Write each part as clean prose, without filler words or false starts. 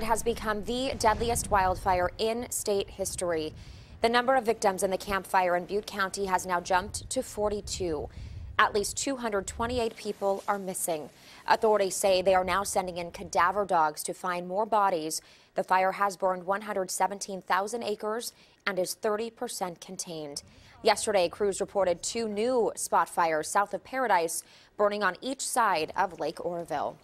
It has become the deadliest wildfire in state history. The number of victims in the Camp Fire in Butte County has now jumped to 42. At least 228 people are missing. Authorities say they are now sending in cadaver dogs to find more bodies. The fire has burned 117,000 acres and is 30% contained. Yesterday, crews reported 2 new spot fires south of Paradise, burning on each side of Lake Oroville.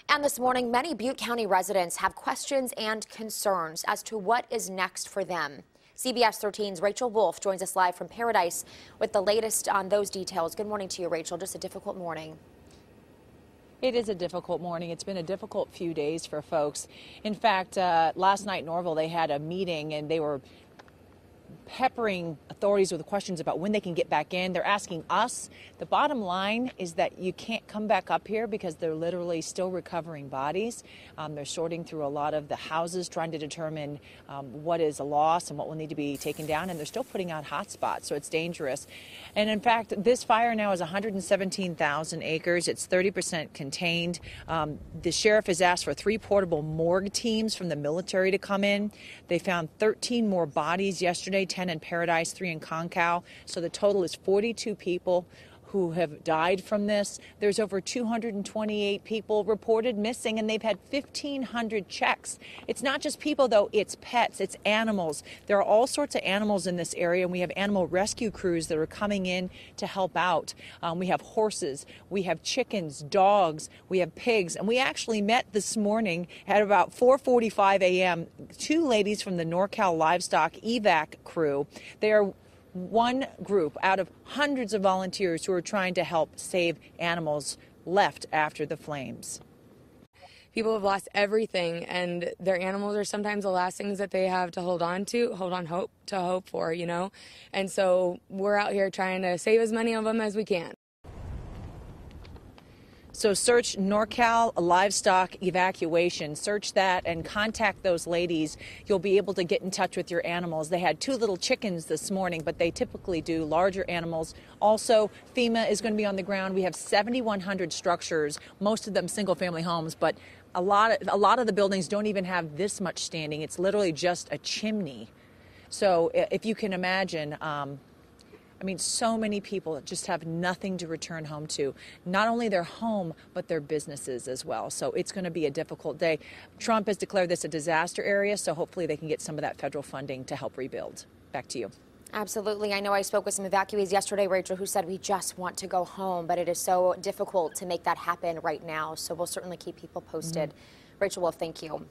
And this morning, many Butte County residents have questions and concerns as to what is next for them. CBS 13's Rachel Wolf joins us live from Paradise with the latest on those details. Good morning to you, Rachel. Just a difficult morning. It is a difficult morning. It's been a difficult few days for folks. In fact, last night in Norville, they had a meeting and they were peppering authorities with questions about when they can get back in. They're asking us. The bottom line is that you can't come back up here because they're literally still recovering bodies. They're sorting through a lot of the houses, trying to determine what is a loss and what will need to be taken down. And they're still putting out hot spots, so it's dangerous. And in fact, this fire now is 117,000 acres. It's 30% contained. The sheriff has asked for 3 portable morgue teams from the military to come in. They found 13 more bodies yesterday, 10 in Paradise, 3 in Concow. So the total is 42 people who have died from this. There's over 228 people reported missing, and they've had 1,500 checks. It's not just people, though. It's pets. It's animals. There are all sorts of animals in this area, and we have animal rescue crews that are coming in to help out. We have horses. We have chickens, dogs. We have pigs. And we actually met this morning at about 4:45 a.m. 2 ladies from the NorCal Livestock evac crew. They are one group out of hundreds of volunteers who are trying to help save animals left after the flames. People have lost everything, and their animals are sometimes the last things that they have to hold on hope for, you know? And so we're out here trying to save as many of them as we can. So search NorCal Livestock Evacuation. Search that and contact those ladies. You'll be able to get in touch with your animals. They had 2 little chickens this morning, but they typically do larger animals. Also, FEMA is going to be on the ground. We have 7,100 structures, most of them single-family homes, but a lot of the buildings don't even have this much standing. It's literally just a chimney. So if you can imagine, I mean, so many people just have nothing to return home to, not only their home, but their businesses as well. So it's going to be a difficult day. Trump has declared this a disaster area, so hopefully they can get some of that federal funding to help rebuild. Back to you. Absolutely. I know I spoke with some evacuees yesterday, Rachel, who said we just want to go home, but it is so difficult to make that happen right now. So we'll certainly keep people posted. Rachel Wolf, thank you.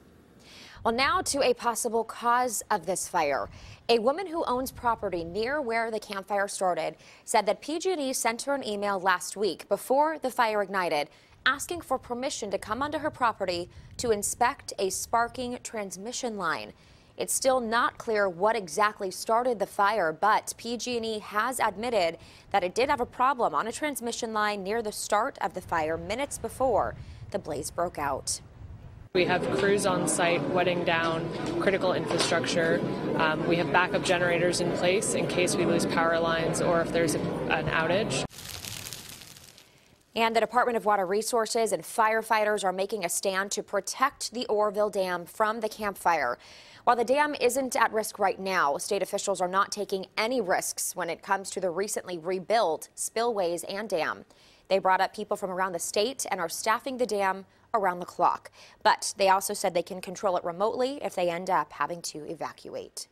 Well, now to a possible cause of this fire. A woman who owns property near where the campfire started said that PG&E sent her an email last week before the fire ignited, asking for permission to come onto her property to inspect a sparking transmission line. It's still not clear what exactly started the fire, but PG&E has admitted that it did have a problem on a transmission line near the start of the fire minutes before the blaze broke out. We have crews on site wetting down critical infrastructure. We have backup generators in place in case we lose power lines or if there's an outage. And the Department of Water Resources and firefighters are making a stand to protect the Oroville Dam from the campfire. While the dam isn't at risk right now, state officials are not taking any risks when it comes to the recently rebuilt spillways and dam. They brought up people from around the state and are staffing the dam around the clock. But they also said they can control it remotely if they end up having to evacuate.